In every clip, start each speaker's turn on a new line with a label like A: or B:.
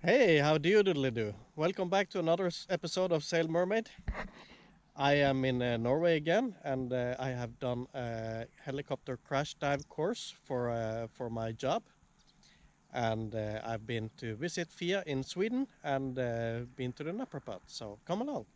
A: Hey, how do you doodly do? Welcome back to another episode of Sail Mermaid. I am in Norway again, and I have done a helicopter crash dive course for my job. And I've been to visit Pia in Sweden and been to the Naprapat. So come along.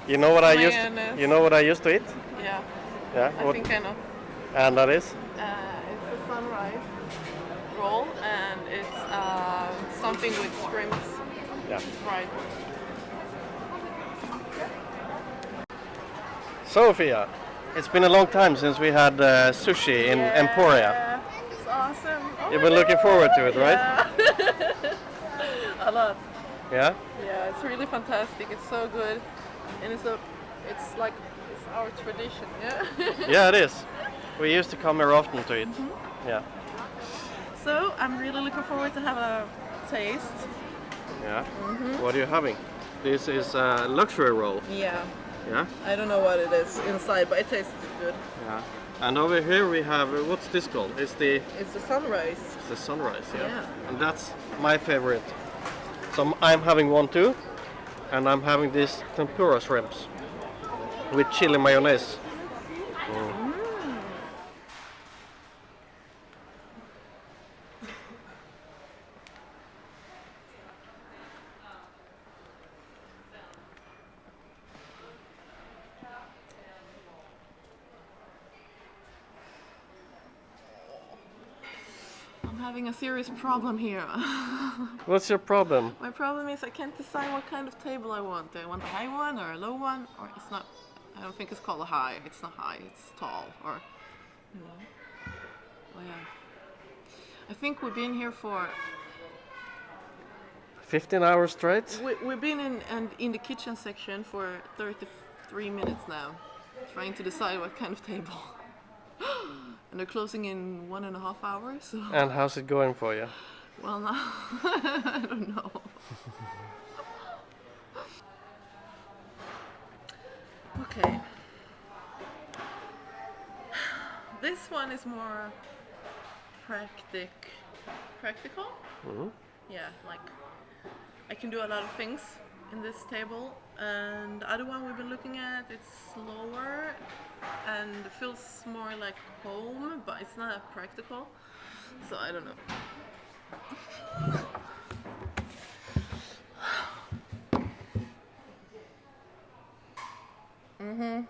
A: You know what
B: Mayonnaise.
A: you know what I used to eat?
B: Yeah,
A: Yeah.
B: I think I know.
A: And that is?
B: It's a sunrise roll, and it's something with shrimps
A: Yeah.
B: fried.
A: Sophia, it's been a long time since we had sushi in Emporia.
B: It's awesome. Oh
A: You've
B: my
A: been looking
B: God.
A: forward to it, right?
B: Yeah. A lot.
A: Yeah?
B: Yeah, it's really fantastic. It's so good, and it's our tradition. Yeah.
A: Yeah, it is. We used to come here often to eat. Yeah.
B: So I'm really looking forward to have a taste.
A: Yeah. What are you having? This is a luxury roll.
B: Yeah.
A: Yeah.
B: I don't know what it is inside, but it tastes good.
A: Yeah. And over here we have what's this called?
B: It's the sunrise.
A: It's the sunrise. Yeah.
B: Yeah.
A: And that's my favorite. So I'm having one too, and I'm having this tempura shrimps with chili mayonnaise.
B: I'm having a serious problem here.
A: What's your problem?
B: My problem is I can't decide what kind of table I want. Do I want a high one or a low one? Or it's not, I don't think it's called a high. It's not high, it's tall. Or, you know. Oh yeah. I think we've been here for...
A: 15 hours straight?
B: We've been in the kitchen section for 33 minutes now. Trying to decide what kind of table. And they're closing in 1.5 hours. So.
A: And how's it going for you?
B: Well, now I don't know. Okay. This one is more practical.
A: Mm-hmm.
B: Yeah, like I can do a lot of things in this table. And the other one we've been looking at, it's slower and it feels more like home, but it's not that practical. So I don't know. Mm-hmm.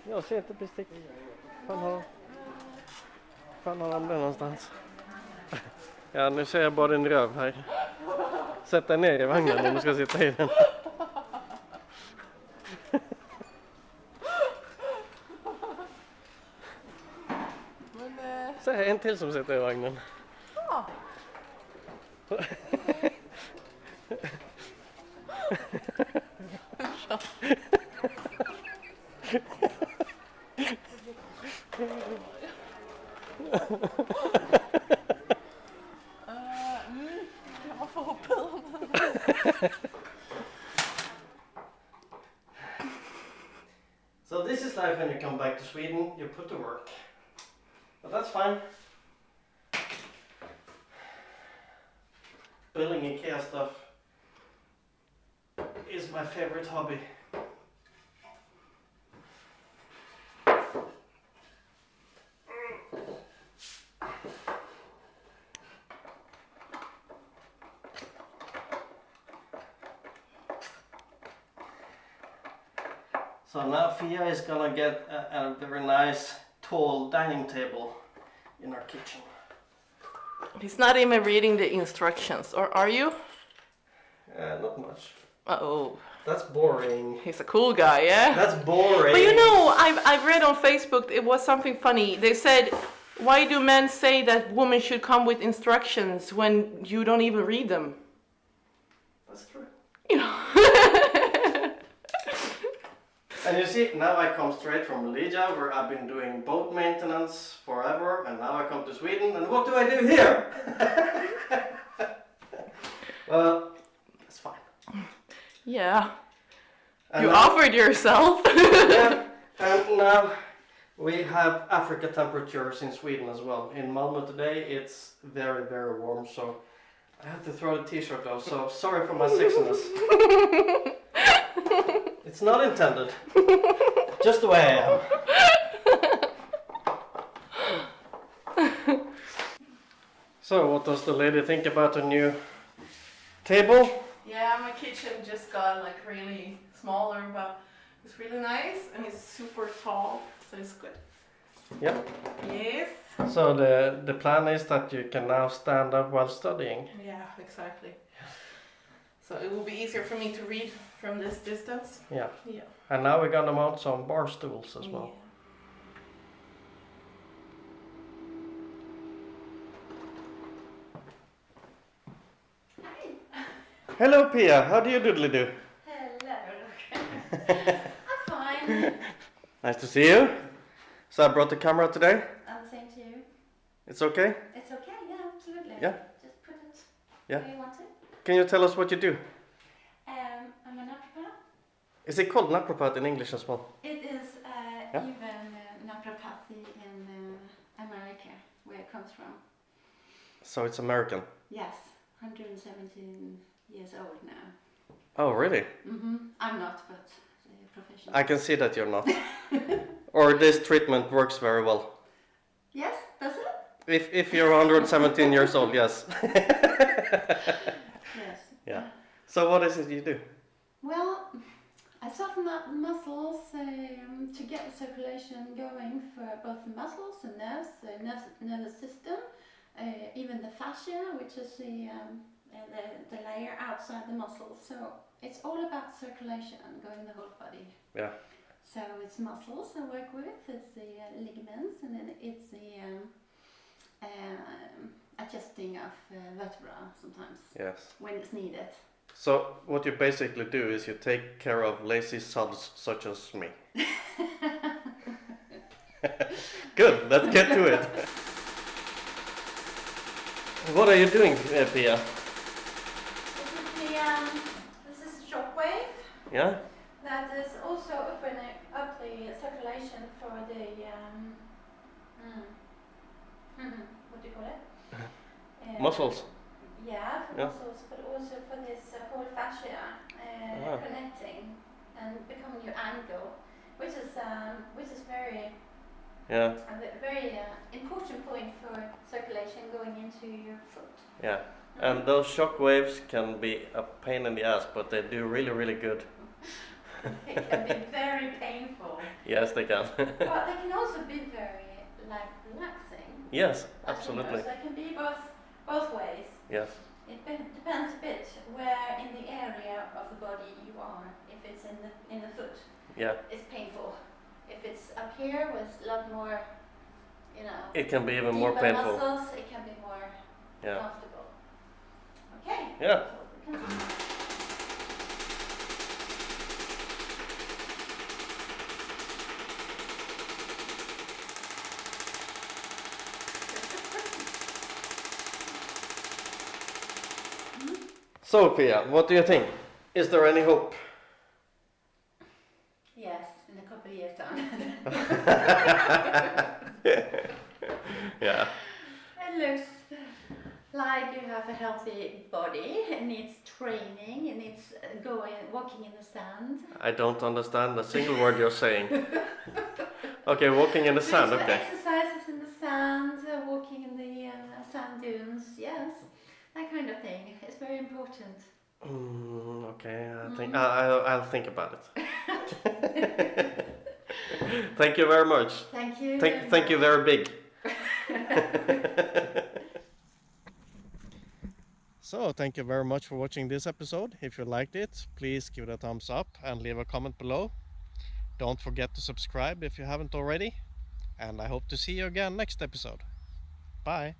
A: Jag ser inte bestick. Fan har han det någonstans? Ja, nu ser jag bara din röv här. Sätt dig ner i vagnen om du ska sitta i den. Säg en till som sitter i vagnen.
B: Ja. Jag får hoppa dem.
A: So this is life when you come back to Sweden, you put to work. But that's fine. Building Ikea stuff is my favorite hobby. So now Fia is gonna get a very nice tall dining table in our kitchen.
B: He's not even reading the instructions, or are you?
A: Not much.
B: Uh-oh.
A: That's boring.
B: He's a cool guy, yeah?
A: That's boring.
B: But you know, I've read on Facebook, it was something funny. They said, why do men say that women should come with instructions when you don't even read them?
A: That's true.
B: You know.
A: And you see, now I come straight from Malaysia, where I've been doing boat maintenance forever, and now I come to Sweden, and what do I do here? Well, it's fine.
B: Yeah.
A: And
B: you
A: now,
B: offered yourself.
A: Yeah, and now we have Africa temperatures in Sweden as well. In Malmö today, it's very, very warm, so I have to throw the t-shirt off, so sorry for my sexiness. It's not intended. Just the way I am. So, what does the lady think about the new table?
B: Yeah, my kitchen just got like really smaller, but it's really nice and it's super tall, so it's good.
A: Yep.
B: Yes.
A: So the plan is that you can now stand up while studying.
B: Yeah, exactly. So it will be easier for me to read from this distance.
A: Yeah.
B: Yeah.
A: And now we're gonna mount some bar stools as well.
B: Yeah.
A: Hello Pia, how do you doodly do?
B: Hello. I'm fine.
A: Nice to see you. So I brought the camera today.
B: I'm the same to you.
A: It's okay?
B: It's okay, yeah, absolutely.
A: Yeah.
B: Just put it
A: Yeah.
B: where you want it.
A: Can you tell us what you do?
B: I'm a naprapat.
A: Is it called Naprapat in English as well?
B: It is
A: Yeah.
B: even Naprapathy in America, where it comes from.
A: So it's American?
B: Yes, 117 years old now.
A: Oh, really?
B: I'm not, but professional.
A: I can see that you're not. Or this treatment works very well.
B: Yes, does it?
A: If you're 117 years old, yes.
B: Yes.
A: Yeah. So what is it you do?
B: Well, I soften up the muscles to get the circulation going for both the muscles and nerves, the nervous system, even the fascia, which is the layer outside the muscles. So it's all about circulation going the whole body.
A: Yeah.
B: So it's muscles I work with, it's the ligaments, and then it's the adjusting of vertebra sometimes.
A: Yes.
B: When it's needed.
A: So what you basically do is you take care of lazy suds such as me. Good, let's get to it. What are you doing, Pia?
B: This is shockwave.
A: Yeah?
B: That is also opening up the circulation for the what do you call it?
A: Muscles.
B: Yeah, for
A: Yeah.
B: muscles, but also for this whole fascia connecting and becoming your angle, which is very a very important point for circulation going into your foot.
A: Yeah. And those shock waves can be a pain in the ass, but they do really, really good.
B: They can be very painful.
A: Yes, they can.
B: But they can also be very relaxing.
A: Yes, absolutely.
B: So they can be both ways.
A: Yes.
B: It depends a bit where in the area of the body you are. If it's in the foot,
A: Yeah.
B: it's painful. If it's up here with a lot more,
A: It can be even more
B: deeper
A: painful.
B: muscles, it can be more
A: Yeah.
B: comfortable. Okay.
A: Yeah.
B: So we can
A: So, Pia, what do you think? Is there any hope?
B: Yes, in a couple of years' time.
A: Yeah.
B: It looks like you have a healthy body. It needs training. It needs walking in the sand.
A: I don't understand a single word you're saying. Okay, walking in the sand, okay.
B: Exercises in the sand, walking in the sand dunes, yes. That kind of thing. It's very important.
A: Okay, I think I'll think about it. Thank you very much.
B: Thank you.
A: Thank you very big. So, thank you very much for watching this episode. If you liked it, please give it a thumbs up and leave a comment below. Don't forget to subscribe if you haven't already. And I hope to see you again next episode. Bye.